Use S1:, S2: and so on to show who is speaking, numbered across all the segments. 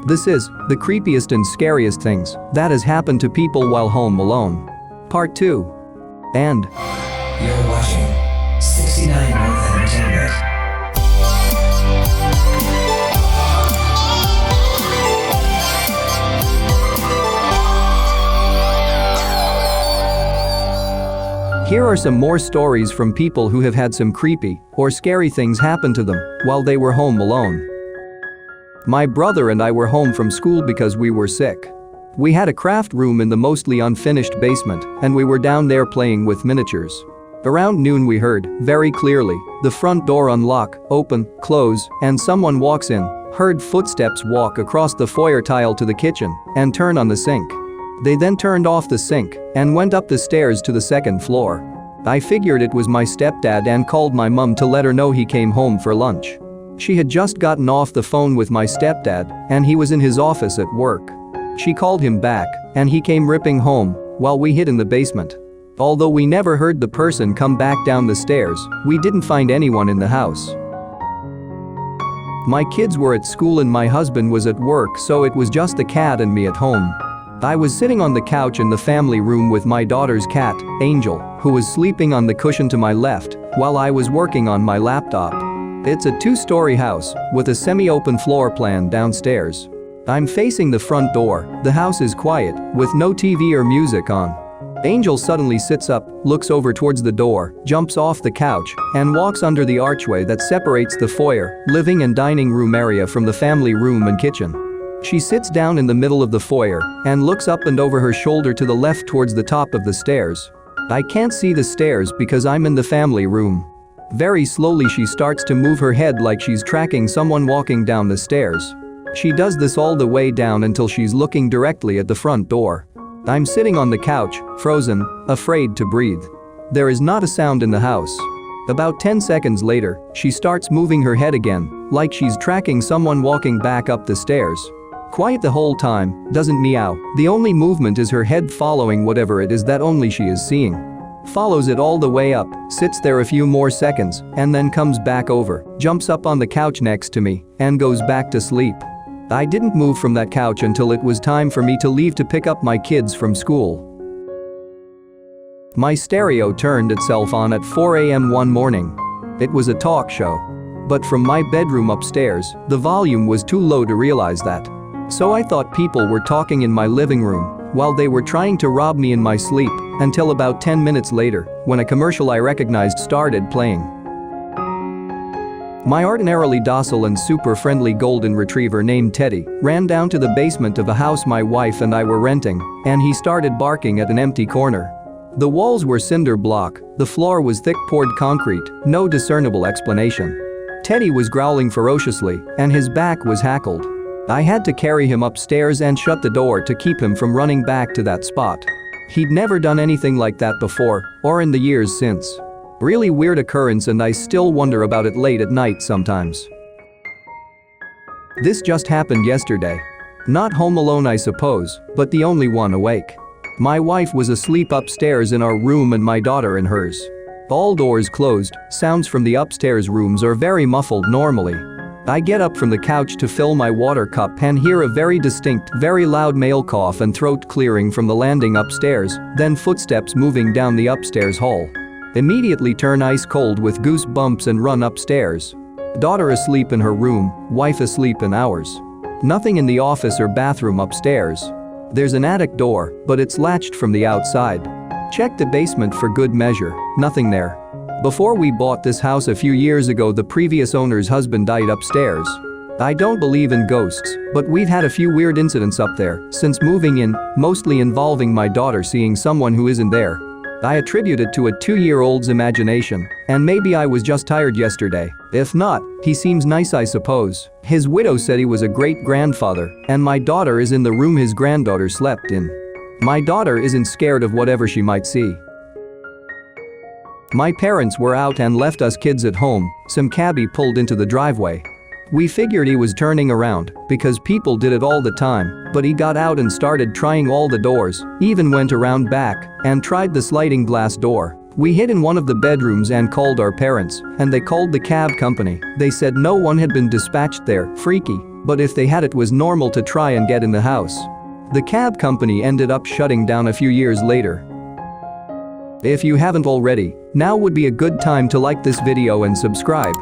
S1: This is the creepiest and scariest things that has happened to people while home alone. Part 2. And
S2: You're watching 69 North Entertainment.
S1: Here are some more stories from people who have had some creepy or scary things happen to them while they were home alone. My brother and I were home from school because we were sick. We had a craft room in the mostly unfinished basement and we were down there playing with miniatures. Around noon we heard, very clearly, the front door unlock, open, close, and someone walks in, heard footsteps walk across the foyer tile to the kitchen and turn on the sink. They then turned off the sink and went up the stairs to the second floor. I figured it was my stepdad and called my mum to let her know he came home for lunch. She had just gotten off the phone with my stepdad and he was in his office at work. She called him back and he came ripping home while we hid in the basement. Although we never heard the person come back down the stairs, we didn't find anyone in the house. My kids were at school and my husband was at work, so it was just the cat and me at home. I was sitting on the couch in the family room with my daughter's cat, Angel, who was sleeping on the cushion to my left while I was working on my laptop. It's a two-story house with a semi-open floor plan downstairs. I'm facing the front door. The house is quiet with no TV or music on. Angel suddenly sits up, looks over towards the door, jumps off the couch, and walks under the archway that separates the foyer, living and dining room area from the family room and kitchen. She sits down in the middle of the foyer and looks up and over her shoulder to the left towards the top of the stairs. I can't see the stairs because I'm in the family room. Very slowly she starts to move her head like she's tracking someone walking down the stairs. She does this all the way down until she's looking directly at the front door. I'm sitting on the couch, frozen, afraid to breathe. There is not a sound in the house. About 10 seconds later, she starts moving her head again, like she's tracking someone walking back up the stairs. Quiet the whole time, doesn't meow, the only movement is her head following whatever it is that only she is seeing. Follows it all the way up, sits there a few more seconds, and then comes back over, jumps up on the couch next to me, and goes back to sleep. I didn't move from that couch until it was time for me to leave to pick up my kids from school. My stereo turned itself on at 4 a.m. one morning. It was a talk show. But from my bedroom upstairs, the volume was too low to realize that. So I thought people were talking in my living room while they were trying to rob me in my sleep until about 10 minutes later when a commercial I recognized started playing. My ordinarily docile and super friendly golden retriever named Teddy ran down to the basement of a house my wife and I were renting, and he started barking at an empty corner. The walls were cinder block, the floor was thick poured concrete, no discernible explanation. Teddy was growling ferociously and his back was hackled. I had to carry him upstairs and shut the door to keep him from running back to that spot. He'd never done anything like that before or in the years since. Really weird occurrence, and I still wonder about it late at night sometimes. This just happened yesterday. Not home alone I suppose, but the only one awake. My wife was asleep upstairs in our room and my daughter in hers. All doors closed, sounds from the upstairs rooms are very muffled normally. I get up from the couch to fill my water cup and hear a very distinct, very loud male cough and throat clearing from the landing upstairs, then footsteps moving down the upstairs hall. Immediately turn ice cold with goosebumps and run upstairs. Daughter asleep in her room, wife asleep in ours. Nothing in the office or bathroom upstairs. There's an attic door, but it's latched from the outside. Check the basement for good measure, nothing there. Before we bought this house a few years ago, the previous owner's husband died upstairs. I don't believe in ghosts, but we've had a few weird incidents up there since moving in, mostly involving my daughter seeing someone who isn't there. I attribute it to a 2-year-old's imagination, and maybe I was just tired yesterday. If not, he seems nice I suppose. His widow said he was a great-grandfather, and my daughter is in the room his granddaughter slept in. My daughter isn't scared of whatever she might see. My parents were out and left us kids at home. Some cabbie pulled into the driveway. We figured he was turning around because people did it all the time, but he got out and started trying all the doors, even went around back and tried the sliding glass door. We hid in one of the bedrooms and called our parents, and they called the cab company. They said no one had been dispatched there. Freaky. but if they had, it was normal to try and get in the house. The cab company ended up shutting down a few years later. If you haven't already, now would be a good time to like this video and subscribe.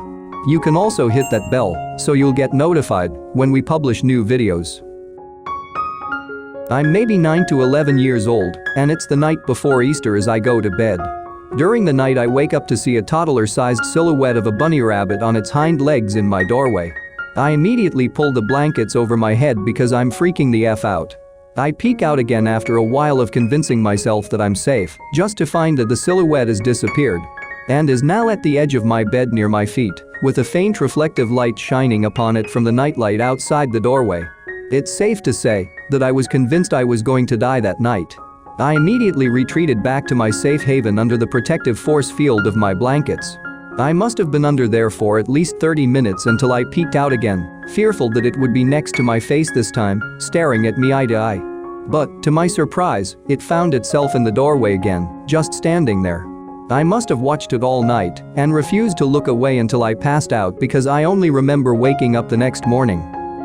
S1: You can also hit that bell so you'll get notified when we publish new videos. I'm maybe 9 to 11 years old, and it's the night before Easter as I go to bed. During the night I wake up to see a toddler-sized silhouette of a bunny rabbit on its hind legs in my doorway. I immediately pull the blankets over my head because I'm freaking the F out. I peek out again after a while of convincing myself that I'm safe, just to find that the silhouette has disappeared and is now at the edge of my bed near my feet, with a faint reflective light shining upon it from the nightlight outside the doorway. It's safe to say that I was convinced I was going to die that night. I immediately retreated back to my safe haven under the protective force field of my blankets. I must have been under there for at least 30 minutes until I peeked out again, fearful that it would be next to my face this time, staring at me eye to eye. But, to my surprise, it found itself in the doorway again, just standing there. I must have watched it all night and refused to look away until I passed out because I only remember waking up the next morning,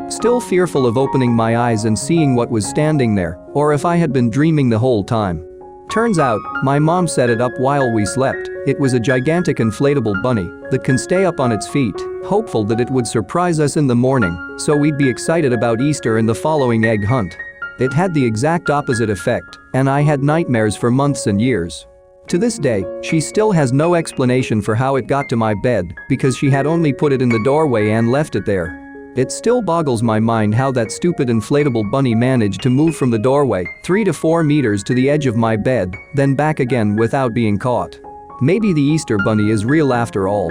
S1: still fearful of opening my eyes and seeing what was standing there, or if I had been dreaming the whole time. Turns out, my mom set it up while we slept. It was a gigantic inflatable bunny that can stay up on its feet, hopeful that it would surprise us in the morning, so we'd be excited about Easter and the following egg hunt. It had the exact opposite effect, and I had nightmares for months and years. To this day, she still has no explanation for how it got to my bed because she had only put it in the doorway and left it there. It still boggles my mind how that stupid inflatable bunny managed to move from the doorway 3 to 4 meters to the edge of my bed, then back again without being caught. Maybe the Easter bunny is real after all.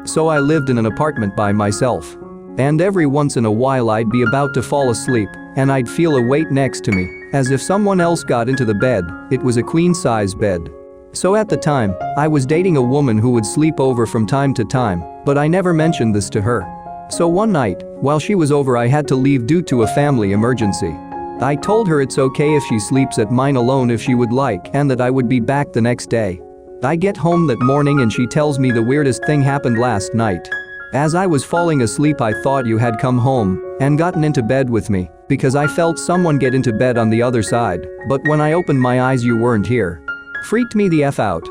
S1: So I lived in an apartment by myself. And every once in a while I'd be about to fall asleep, and I'd feel a weight next to me, as if someone else got into the bed. It was a queen-size bed. So at the time, I was dating a woman who would sleep over from time to time, but I never mentioned this to her. So one night, while she was over, I had to leave due to a family emergency. I told her it's okay if she sleeps at mine alone if she would like, and that I would be back the next day. I get home that morning and she tells me the weirdest thing happened last night. As I was falling asleep I thought you had come home and gotten into bed with me because I felt someone get into bed on the other side, but when I opened my eyes you weren't here. Freaked me the F out.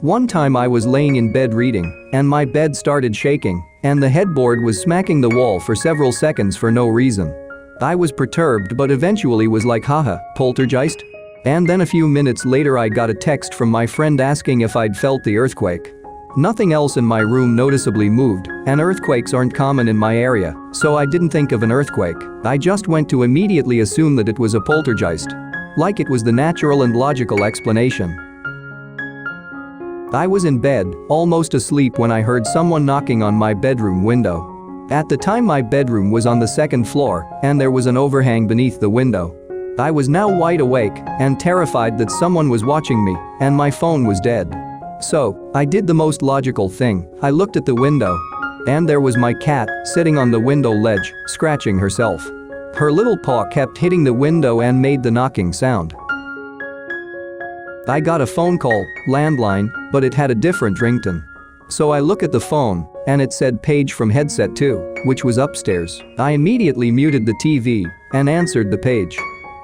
S1: One time I was laying in bed reading and my bed started shaking and the headboard was smacking the wall for several seconds for no reason. I was perturbed but eventually was like, haha, poltergeist? And then a few minutes later I got a text from my friend asking if I'd felt the earthquake. Nothing else in my room noticeably moved, and earthquakes aren't common in my area, so I didn't think of an earthquake. I just went to immediately assume that it was a poltergeist. Like it was the natural and logical explanation. I was in bed, almost asleep when I heard someone knocking on my bedroom window. At the time my bedroom was on the second floor, and there was an overhang beneath the window. I was now wide awake and terrified that someone was watching me, and my phone was dead. So, I did the most logical thing. I looked at the window. And there was my cat, sitting on the window ledge, scratching herself. Her little paw kept hitting the window and made the knocking sound. I got a phone call, landline, but it had a different ringtone. So I look at the phone, and it said Paige from headset 2, which was upstairs. I immediately muted the TV and answered the page.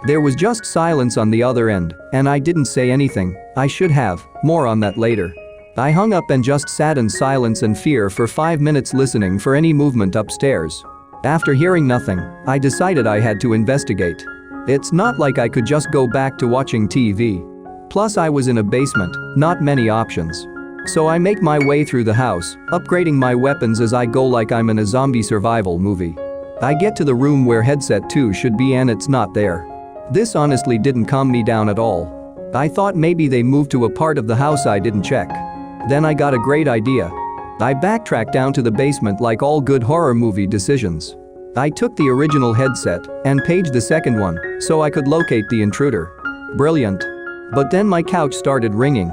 S1: There was just silence on the other end, and I didn't say anything. I should have, more on that later. I hung up and just sat in silence and fear for 5 minutes listening for any movement upstairs. After hearing nothing, I decided I had to investigate. It's not like I could just go back to watching TV. Plus I was in a basement, not many options. So I make my way through the house, upgrading my weapons as I go like I'm in a zombie survival movie. I get to the room where headset 2 should be and it's not there. This honestly didn't calm me down at all. I thought maybe they moved to a part of the house I didn't check. Then I got a great idea. I backtracked down to the basement like all good horror movie decisions. I took the original headset and paged the second one so I could locate the intruder. Brilliant. But then my couch started ringing.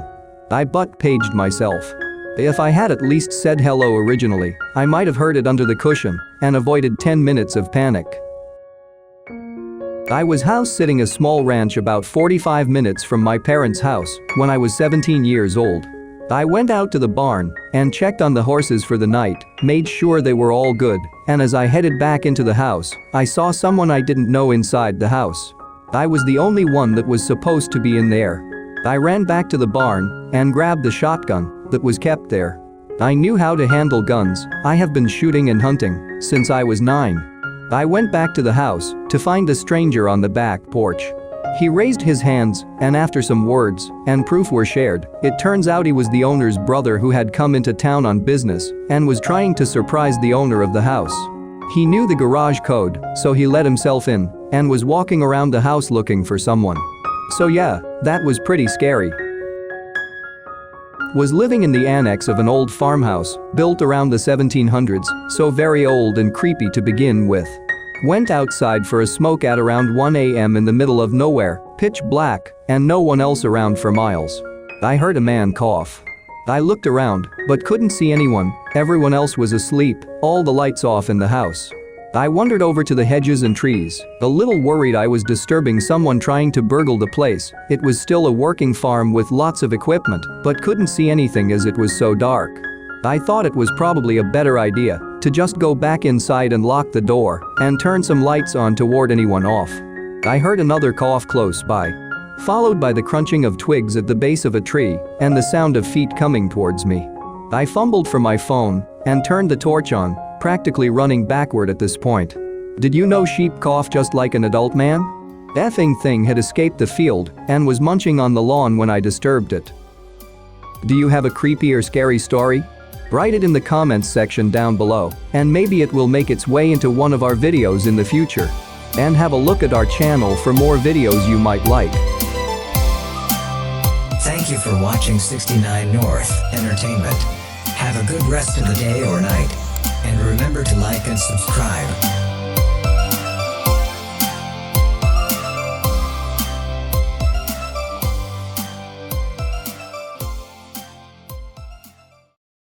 S1: I butt-paged myself. If I had at least said hello originally, I might have heard it under the cushion and avoided 10 minutes of panic. I was house-sitting a small ranch about 45 minutes from my parents' house when I was 17 years old. I went out to the barn and checked on the horses for the night, made sure they were all good, and as I headed back into the house, I saw someone I didn't know inside the house. I was the only one that was supposed to be in there. I ran back to the barn and grabbed the shotgun that was kept there. I knew how to handle guns. I have been shooting and hunting since I was 9. I went back to the house to find a stranger on the back porch. He raised his hands, and after some words and proof were shared, it turns out he was the owner's brother who had come into town on business and was trying to surprise the owner of the house. He knew the garage code, so he let himself in and was walking around the house looking for someone. So yeah, that was pretty scary. Was living in the annex of an old farmhouse built around the 1700s, so very old and creepy to begin with. Went outside for a smoke at around 1 a.m. in the middle of nowhere, pitch black, and no one else around for miles. I heard a man cough. I looked around, but couldn't see anyone. Everyone else was asleep, all the lights off in the house. I wandered over to the hedges and trees, a little worried I was disturbing someone trying to burgle the place. It was still a working farm with lots of equipment, but couldn't see anything as it was so dark. I thought it was probably a better idea to just go back inside and lock the door and turn some lights on to ward anyone off. I heard another cough close by, followed by the crunching of twigs at the base of a tree and the sound of feet coming towards me. I fumbled for my phone and turned the torch on, practically running backward at this point. Did you know sheep cough just like an adult man? Effing thing had escaped the field and was munching on the lawn when I disturbed it. Do you have a creepy or scary story? Write it in the comments section down below, and maybe it will make its way into one of our videos in the future. And have a look at our channel for more videos you might like.
S2: Thank you for watching 69 North Entertainment. Have a good rest of the day or night. And remember to like and subscribe.